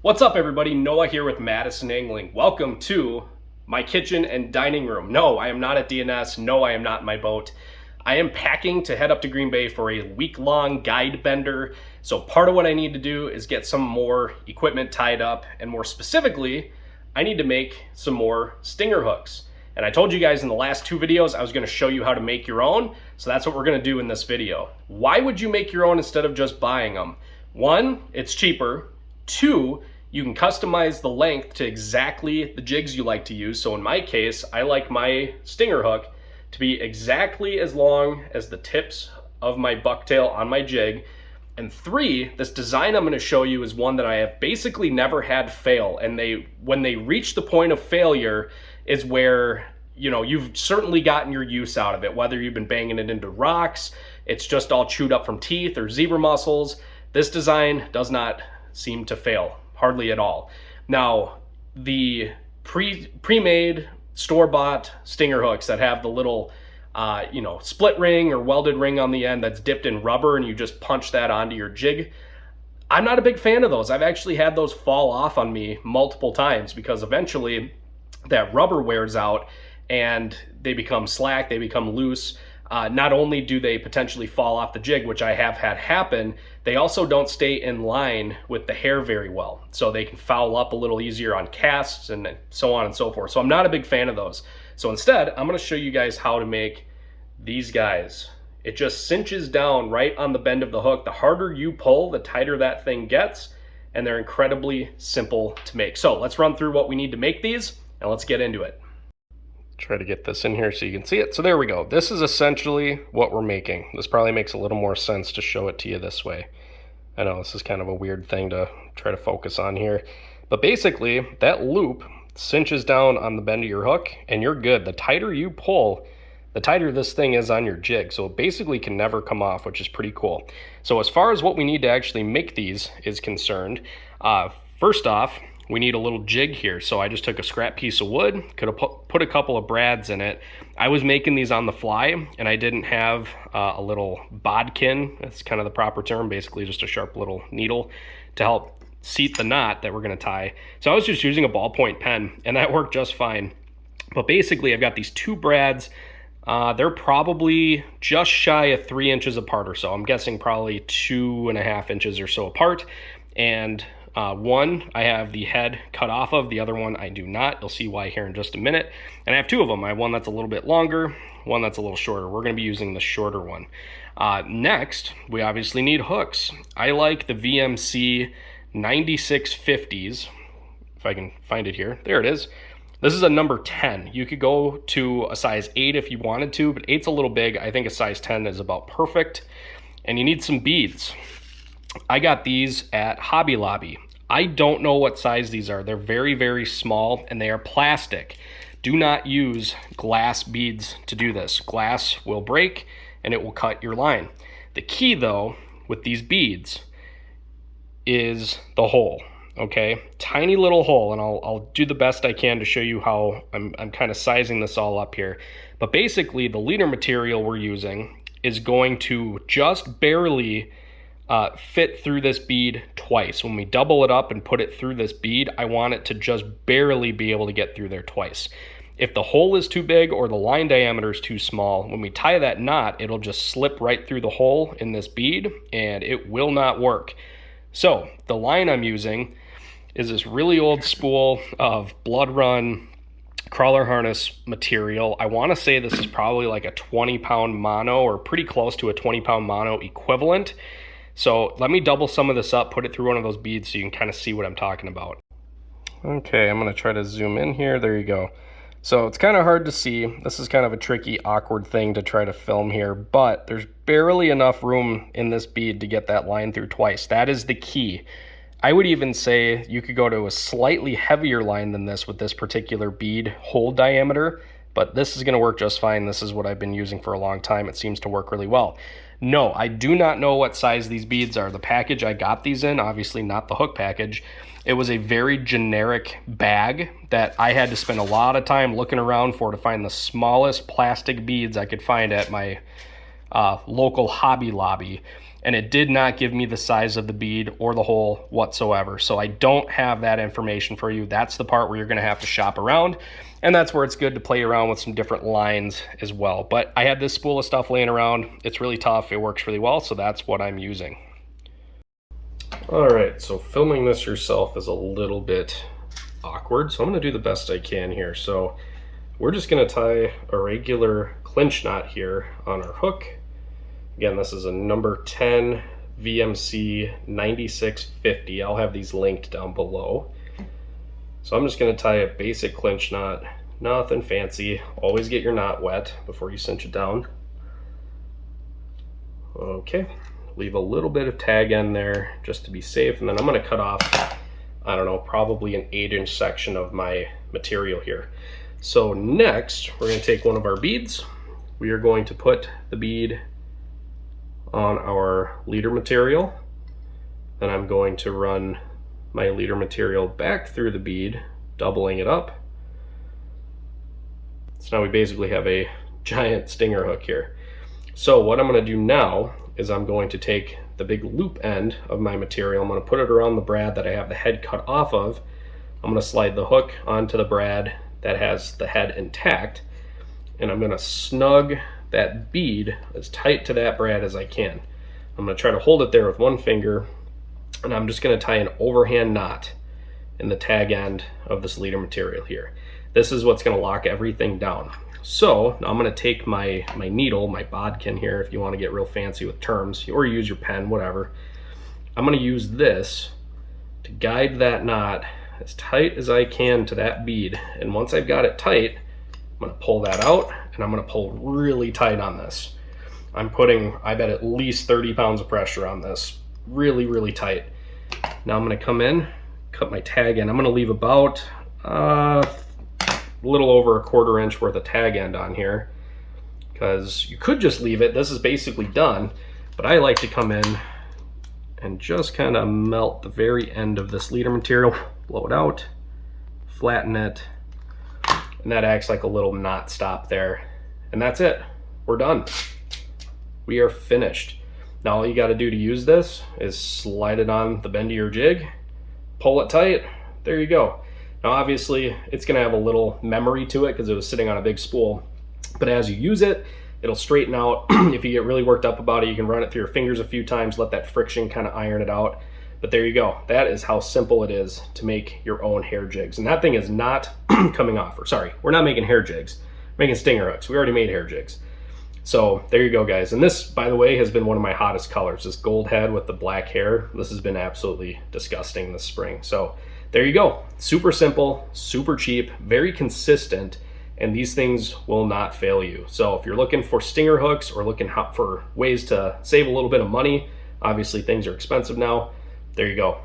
What's up, everybody? Noah here with Madison Angling. Welcome to my kitchen and dining room. No, I am not at DNS. No, I am not in my boat. I am packing to head up to Green Bay for a week-long guide bender. So part of what I need to do is get some more equipment tied up, and more specifically, I need to make some more stinger hooks. And I told you guys in the last two videos I was going to show you how to make your own, so that's what we're going to do in this video. Why would you make your own instead of just buying them? One, it's cheaper. Two, you can customize the length to exactly the jigs you like to use. So in my case, I like my stinger hook to be exactly as long as the tips of my bucktail on my jig. And three, this design I'm going to show you is one that I have basically never had fail. And when they reach the point of failure is where, you know, you've certainly gotten your use out of it, whether you've been banging it into rocks, it's just all chewed up from teeth or zebra mussels. This design does not seem to fail. Hardly at all. Now, the pre-made store-bought stinger hooks that have the little, split ring or welded ring on the end that's dipped in rubber and you just punch that onto your jig, I'm not a big fan of those. I've actually had those fall off on me multiple times because eventually that rubber wears out and they become slack, they become loose. Not only do they potentially fall off the jig, which I have had happen, they also don't stay in line with the hair very well. So they can foul up a little easier on casts and so on and so forth. So I'm not a big fan of those. So instead, I'm going to show you guys how to make these guys. It just cinches down right on the bend of the hook. The harder you pull, the tighter that thing gets, and they're incredibly simple to make. So let's run through what we need to make these, and let's get into it. Try to get this in here so you can see it. So there we go. This is essentially what we're making. This probably makes a little more sense to show it to you this way. I know this is kind of a weird thing to try to focus on here, but basically that loop cinches down on the bend of your hook and you're good. The tighter you pull, the tighter this thing is on your jig. So it basically can never come off, which is pretty cool. So as far as what we need to actually make these is concerned, first off, we need a little jig here. So I just took a scrap piece of wood, could have put a couple of brads in it. I was making these on the fly and I didn't have a little bodkin. That's kind of the proper term, basically just a sharp little needle to help seat the knot that we're gonna tie. So I was just using a ballpoint pen and that worked just fine. But basically I've got these two brads. They're probably just shy of 3 inches apart or so. I'm guessing probably 2.5 inches or so apart. And one I have the head cut off of, the other one I do not. You'll see why here in just a minute. And I have two of them. I have one that's a little bit longer, one that's a little shorter. We're going to be using the shorter one. Next, we obviously need hooks. I like the VMC 9650s, if I can find it here. There it is. This is a number 10. You could go to a size 8 if you wanted to, but 8's a little big. I think a size 10 is about perfect. And you need some beads. I got these at Hobby Lobby. I don't know what size these are. They're very, very small and they are plastic. Do not use glass beads to do this. Glass will break and it will cut your line. The key though with these beads is the hole, okay? Tiny little hole, and I'll do the best I can to show you how I'm kind of sizing this all up here. But basically the leader material we're using is going to just barely fit through this bead twice. When we double it up and put it through this bead, I want it to just barely be able to get through there twice. If the hole is too big or the line diameter is too small, when we tie that knot, it'll just slip right through the hole in this bead and it will not work. So the line I'm using is this really old spool of blood run crawler harness material. I want to say this is probably like a 20-pound mono or pretty close to a 20-pound mono equivalent. So let me double some of this up, put it through one of those beads so you can kind of see what I'm talking about. Okay, I'm going to try to zoom in here. There you go. So it's kind of hard to see. This is kind of a tricky, awkward thing to try to film here, but there's barely enough room in this bead to get that line through twice. That is the key. I would even say you could go to a slightly heavier line than this with this particular bead hole diameter, but this is going to work just fine. This is what I've been using for a long time. It seems to work really well. No, I do not know what size these beads are. The package I got these in, obviously not the hook package, it was a very generic bag that I had to spend a lot of time looking around for to find the smallest plastic beads I could find at my local Hobby Lobby. and it did not give me the size of the bead or the hole whatsoever. So I don't have that information for you. That's the part where you're gonna have to shop around, and that's where it's good to play around with some different lines as well. But I had this spool of stuff laying around. It's really tough, it works really well, so that's what I'm using. All right, so filming this yourself is a little bit awkward, so I'm gonna do the best I can here. So we're just gonna tie a regular clinch knot here on our hook. Again, this is a number 10 VMC 9650. I'll have these linked down below. So I'm just gonna tie a basic clinch knot, nothing fancy. Always get your knot wet before you cinch it down. Okay, leave a little bit of tag end there just to be safe, and then I'm gonna cut off, I don't know, probably an 8-inch section of my material here. So next, we're gonna take one of our beads. We are going to put the bead on our leader material. Then I'm going to run my leader material back through the bead, doubling it up. So now we basically have a giant stinger hook here. So what I'm going to do now is I'm going to take the big loop end of my material. I'm going to put it around the brad that I have the head cut off of. I'm going to slide the hook onto the brad that has the head intact, and I'm going to snug that bead as tight to that brad as I can. I'm going to try to hold it there with one finger, and I'm just going to tie an overhand knot in the tag end of this leader material here. This is what's going to lock everything down. So now I'm going to take my needle, my bodkin here, if you want to get real fancy with terms, or use your pen, whatever. I'm going to use this to guide that knot as tight as I can to that bead, and once I've got it tight, I'm going to pull that out, and I'm going to pull really tight on this. I'm putting, I bet, at least 30 pounds of pressure on this, really, really tight. Now I'm going to come in, cut my tag end. I'm going to leave about a little over a 1/4 inch worth of tag end on here, because you could just leave it. This is basically done, but I like to come in and just kind of melt the very end of this leader material, blow it out, flatten it, and that acts like a little knot stop there. And that's it. We're done. We are finished. Now all you got to do to use this is slide it on the bend of your jig, pull it tight, there you go. Now obviously it's going to have a little memory to it because it was sitting on a big spool, but as you use it, it'll straighten out. If you get really worked up about it, you can run it through your fingers a few times, let that friction kind of iron it out. But there you go. That is how simple it is to make your own hair jigs. And that thing is not coming off. Or sorry, we're not making hair jigs. We're making stinger hooks. We already made hair jigs. So there you go, guys. And this, by the way, has been one of my hottest colors. This gold head with the black hair. This has been absolutely disgusting this spring. So there you go. Super simple, super cheap, very consistent, and these things will not fail you. So if you're looking for stinger hooks or looking for ways to save a little bit of money, obviously things are expensive now, there you go.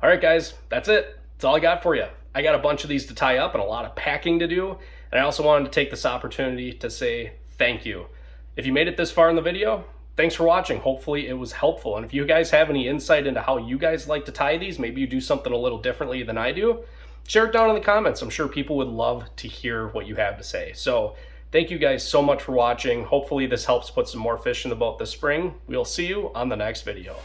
All right, guys, that's it. That's all I got for you. I got a bunch of these to tie up and a lot of packing to do, and I also wanted to take this opportunity to say thank you. If you made it this far in the video, thanks for watching. Hopefully it was helpful. And if you guys have any insight into how you guys like to tie these, maybe you do something a little differently than I do, share it down in the comments. I'm sure people would love to hear what you have to say. So thank you guys so much for watching. Hopefully this helps put some more fish in the boat this spring. We'll see you on the next video.